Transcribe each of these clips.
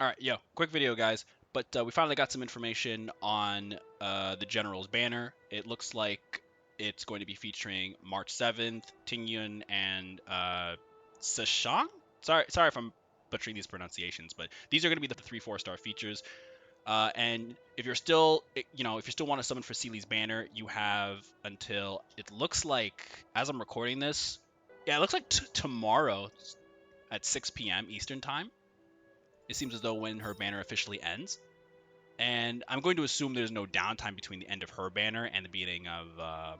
All right, yo, quick video, guys. But we finally got some information on the General's banner. It looks like it's going to be featuring March 7th, Tingyun and Sashang? Sorry if I'm butchering these pronunciations, but these are going to be the 3 4-star features. And if you're still, if you still want to summon for Seely's banner, you have until it looks like, as I'm recording this, yeah, it looks like tomorrow at 6 p.m. Eastern time. It seems as though when her banner officially ends. And I'm going to assume there's no downtime between the end of her banner and the beginning of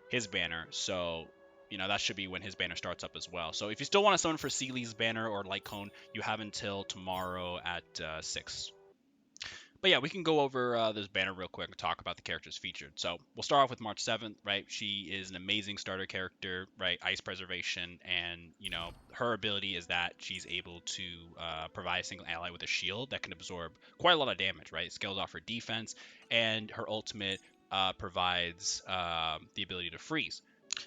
his banner. So, that should be when his banner starts up as well. So if you still want to summon for Seely's banner or Light Cone, you have until tomorrow at 6. But yeah, we can go over this banner real quick and talk about the characters featured. So we'll start off with March 7th, right? She is an amazing starter character, right? Ice preservation, and her ability is that she's able to provide a single ally with a shield that can absorb quite a lot of damage, right? It scales off her defense, and her ultimate provides the ability to freeze.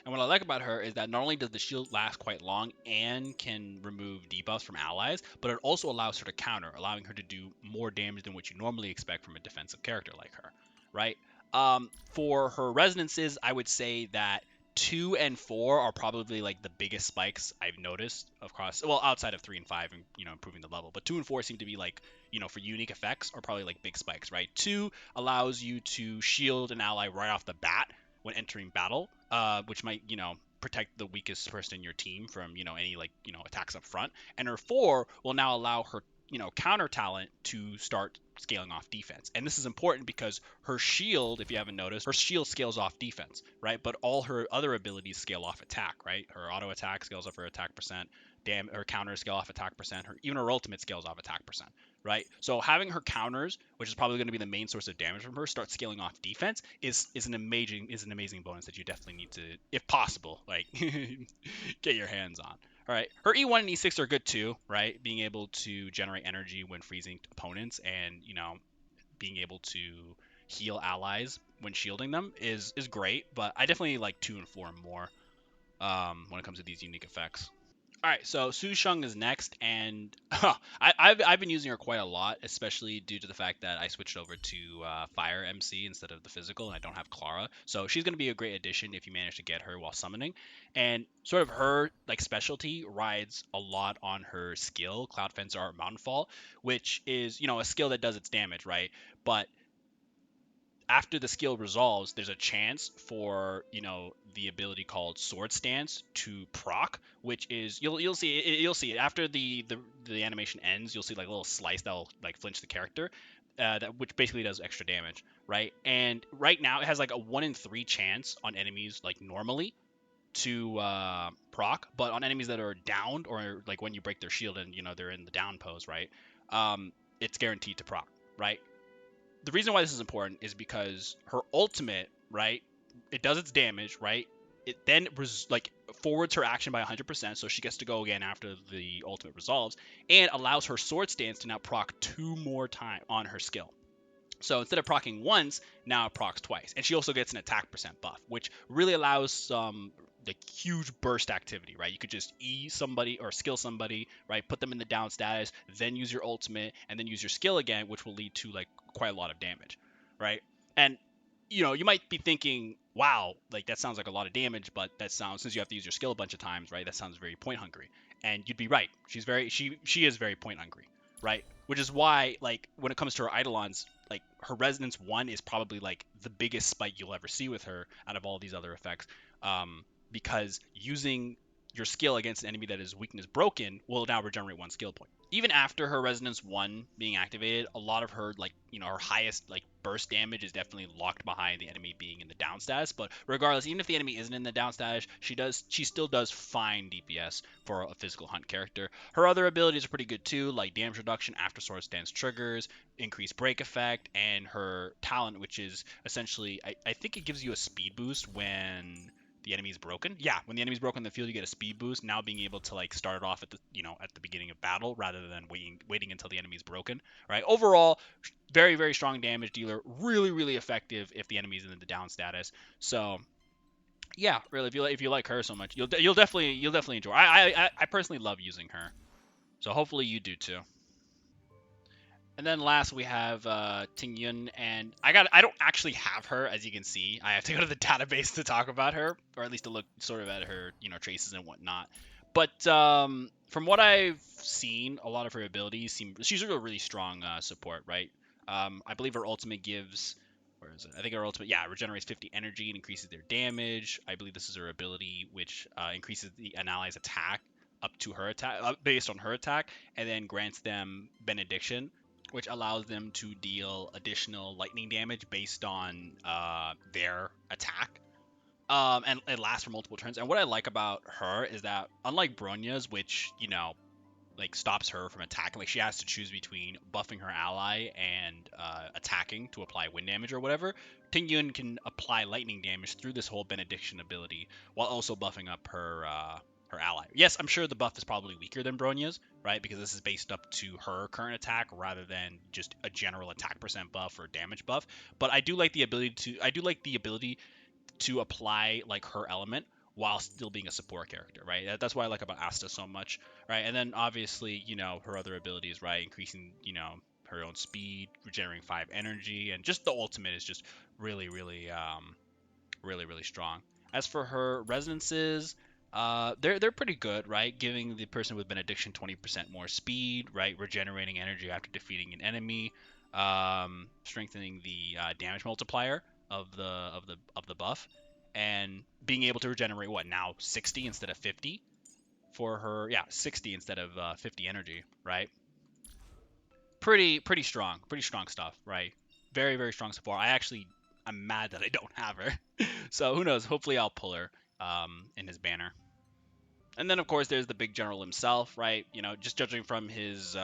And what I like about her is that not only does the shield last quite long and can remove debuffs from allies, but it also allows her to counter, allowing her to do more damage than what you normally expect from a defensive character like her, right? For her resonances, I would say that 2 and 4 are probably like the biggest spikes I've noticed across, well, outside of 3 and 5 and improving the level, but 2 and 4 seem to be like, for unique effects are probably like big spikes, right? 2 allows you to shield an ally right off the bat when entering battle, which might, protect the weakest person in your team from, any like, attacks up front. And her 4 will now allow her, counter talent to start scaling off defense. And this is important because her shield, if you haven't noticed, her shield scales off defense, right? But all her other abilities scale off attack, right? Her auto attack scales off her attack percent, her counters scale off attack percent, even her ultimate scales off attack percent, right? So having her counters, which is probably going to be the main source of damage from her, start scaling off defense is an amazing bonus that you definitely need to, if possible, like get your hands on. All right, her E1 and E6 are good too, right? Being able to generate energy when freezing opponents, and being able to heal allies when shielding them is great. But I definitely like 2 and 4 more when it comes to these unique effects. All right, so Su Sheng is next, and I've been using her quite a lot, especially due to the fact that I switched over to Fire MC instead of the physical, and I don't have Clara. So she's going to be a great addition if you manage to get her while summoning. And sort of her like specialty rides a lot on her skill, Cloud Fencer Art Mountainfall, which is a skill that does its damage, right? But after the skill resolves, there's a chance for the ability called Sword Stance to proc, which is you'll see it after the animation ends. You'll see like a little slice that'll like flinch the character, which basically does extra damage, right? And right now it has like a 1 in 3 chance on enemies like normally to proc, but on enemies that are downed or like when you break their shield and they're in the down pose, right? It's guaranteed to proc, right? The reason why this is important is because her ultimate, right? It does its damage, right? It then like forwards her action by 100%, so she gets to go again after the ultimate resolves, and allows her sword stance to now proc 2 more times on her skill. So instead of proccing once, now it procs twice, and she also gets an attack percent buff, which really allows some like huge burst activity, right? You could just E somebody or skill somebody, right? Put them in the down status, then use your ultimate, and then use your skill again, which will lead to like quite a lot of damage, right? And you might be thinking, wow, like that sounds like a lot of damage, but that sounds, since you have to use your skill a bunch of times, right? That sounds very point hungry, and you'd be right. She is very point hungry, right? Which is why, like, when it comes to her Eidolons, like her Resonance 1 is probably like the biggest spike you'll ever see with her out of all these other effects. Because using your skill against an enemy that is weakness broken will now regenerate 1 skill point. Even after her Resonance 1 being activated, a lot of her, like, her highest, like, burst damage is definitely locked behind the enemy being in the down status. But regardless, even if the enemy isn't in the down status, she still does fine DPS for a physical hunt character. Her other abilities are pretty good too, like damage reduction after sword stance triggers, increased break effect, and her talent, which is essentially, I think it gives you a speed boost when the enemy's broken. Yeah, when the enemy's broken in the field, you get a speed boost. Now being able to like start it off at the at the beginning of battle rather than waiting until the enemy's broken. Right. Overall, very strong damage dealer. Really effective if the enemy's in the down status. So yeah, really, if you like her so much, you'll definitely enjoy. I personally love using her. So hopefully you do too. And then last we have Ting Yun, and I don't actually have her, as you can see. I have to go to the database to talk about her, or at least to look sort of at her, traces and whatnot. But from what I've seen, a lot of her abilities seem she's a really strong support, right? I believe her ultimate gives, where is it? I think her ultimate, yeah, regenerates 50 energy and increases their damage. I believe this is her ability, which increases an ally's attack up to her attack, based on her attack, and then grants them benediction, which allows them to deal additional lightning damage based on their attack. And it lasts for multiple turns. And what I like about her is that, unlike Bronya's, which, like stops her from attacking, like she has to choose between buffing her ally and attacking to apply wind damage or whatever, Ting Yun can apply lightning damage through this whole benediction ability while also buffing up her ally. Yes, I'm sure the buff is probably weaker than Bronya's, right? Because this is based up to her current attack rather than just a general attack percent buff or damage buff. But I do like the ability to apply like her element while still being a support character, right? That's what I like about Asta so much, right? And then obviously, her other abilities, right? Increasing, her own speed, regenerating 5 energy, and just the ultimate is just really, really, really, really strong. As for her resonances, they're pretty good, right? Giving the person with benediction 20% more speed, right? Regenerating energy after defeating an enemy, strengthening the damage multiplier of the buff, and being able to regenerate what now 60 instead of 50 for her. Yeah, 60 instead of 50 energy, right? Pretty strong stuff, right? Very very strong support. I'm mad that I don't have her. So who knows? Hopefully I'll pull her in his banner. And then of course there's the big general himself, right? Just judging from his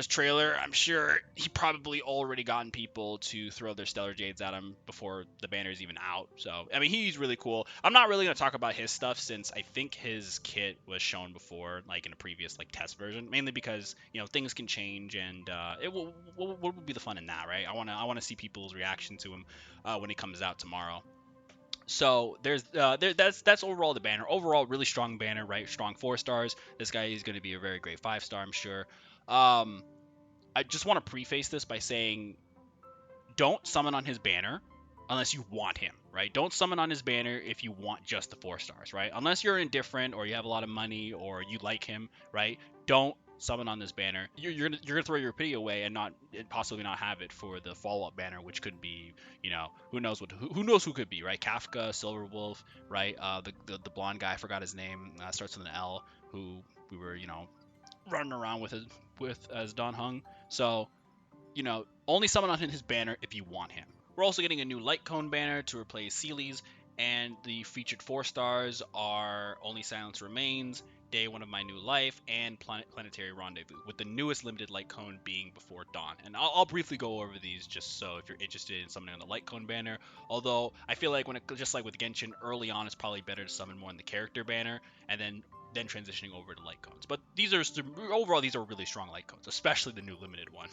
trailer, I'm sure he probably already gotten people to throw their Stellar Jades at him before the banner's even out. So, I mean, he's really cool. I'm not really going to talk about his stuff since I think his kit was shown before, like in a previous like test version, mainly because, things can change and what would be the fun in that, right? I want to see people's reaction to him when he comes out tomorrow. So that's overall the banner. Overall, really strong banner, right? Strong 4 stars. This guy is going to be a very great 5 star, I'm sure. Um, I just want to preface this by saying don't summon on his banner unless you want him, right? Don't summon on his banner if you want just the 4 stars, right? Unless you're indifferent or you have a lot of money or you like him, right? Don't summon on this banner. You're gonna throw your pity away and possibly not have it for the follow up banner, which could be, who knows who could be, right? Kafka, Silverwolf, right? The blonde guy, I forgot his name, starts with an L, who we were running around with as Don Hung. So only summon on his banner if you want him. We're also getting a new Light Cone banner to replace Sealy's, and the featured 4 stars are Only Silence Remains, Day One of My New Life, and Planetary Rendezvous, with the newest limited Light Cone being Before Dawn. And I'll briefly go over these just so if you're interested in summoning on the Light Cone banner. Although I feel like just like with Genshin, early on it's probably better to summon more in the character banner, and then transitioning over to light cones. But overall these are really strong light cones, especially the new limited one.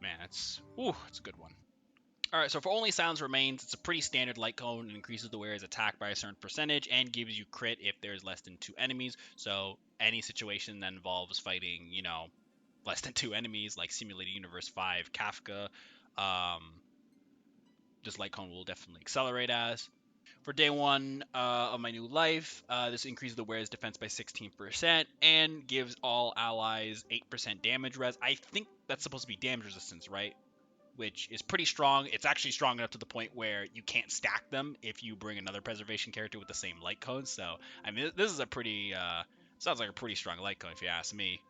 Man, it's a good one. All right, so for Only Silence Remains, it's a pretty standard light cone. It increases the wearer's attack by a certain percentage and gives you crit if there's less than 2 enemies. So any situation that involves fighting, less than 2 enemies, like Simulated Universe 5, Kafka, um, this light cone will definitely accelerate as. For day one of my new life, this increases the wearer's defense by 16% and gives all allies 8% damage res. I think that's supposed to be damage resistance, right? Which is pretty strong. It's actually strong enough to the point where you can't stack them if you bring another preservation character with the same light cone. So, I mean, this is a pretty, sounds like a pretty strong light cone if you ask me.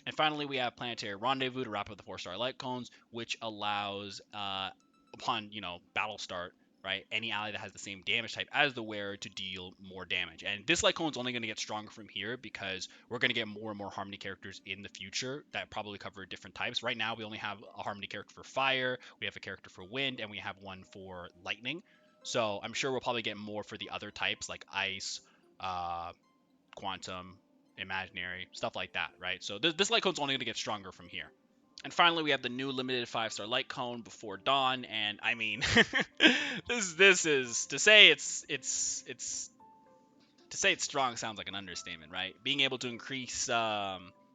And finally, we have Planetary Rendezvous to wrap up the 4-star light cones, which allows, upon battle start, right, any ally that has the same damage type as the wearer to deal more damage. And this light cone is only going to get stronger from here because we're going to get more and more Harmony characters in the future that probably cover different types. Right now, we only have a Harmony character for fire, we have a character for wind, and we have one for lightning. So I'm sure we'll probably get more for the other types like ice, uh, quantum, imaginary, stuff like that, right? So this light cone's only going to get stronger from here. And finally, we have the new limited 5-star light cone Before Dawn, and I mean, this is to say it's strong sounds like an understatement, right? Being able to increase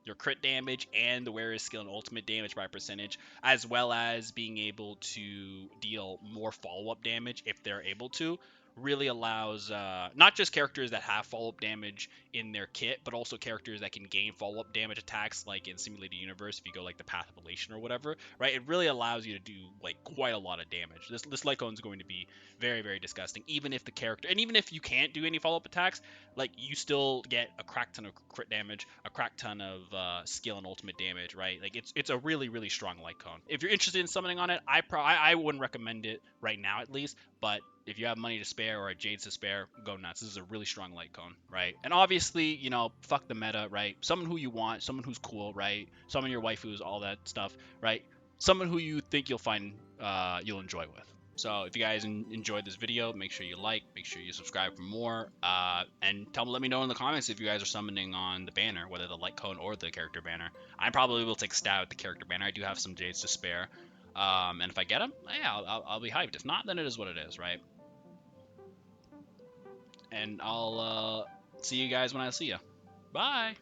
your crit damage and the wearer's skill and ultimate damage by percentage, as well as being able to deal more follow-up damage if they're able to, really allows not just characters that have follow-up damage in their kit, but also characters that can gain follow-up damage attacks, like in Simulated Universe, if you go like the Path of Elation or whatever, right? It really allows you to do like quite a lot of damage. This Lycone is going to be very, very disgusting, even if the character, and even if you can't do any follow-up attacks, like you still get a crack ton of crit damage, a crack ton of skill and ultimate damage, right? Like it's a really, really strong light cone. If you're interested in summoning on it, I wouldn't recommend it right now at least, but if you have money to spare or a jades to spare, go nuts. This is a really strong light cone, right? And obviously, you know, fuck the meta, right? Someone who you want, someone who's cool, right? Summon your waifus, all that stuff, right? Someone who you think you'll find you'll enjoy with. So if you guys enjoyed this video, make sure you like, make sure you subscribe for more, and let me know in the comments if you guys are summoning on the banner, whether the light cone or the character banner. I probably will take a stab at the character banner. I do have some jades to spare. And if I get them, yeah, I'll be hyped. If not, then it is what it is, right? And I'll see you guys when I see you. Bye.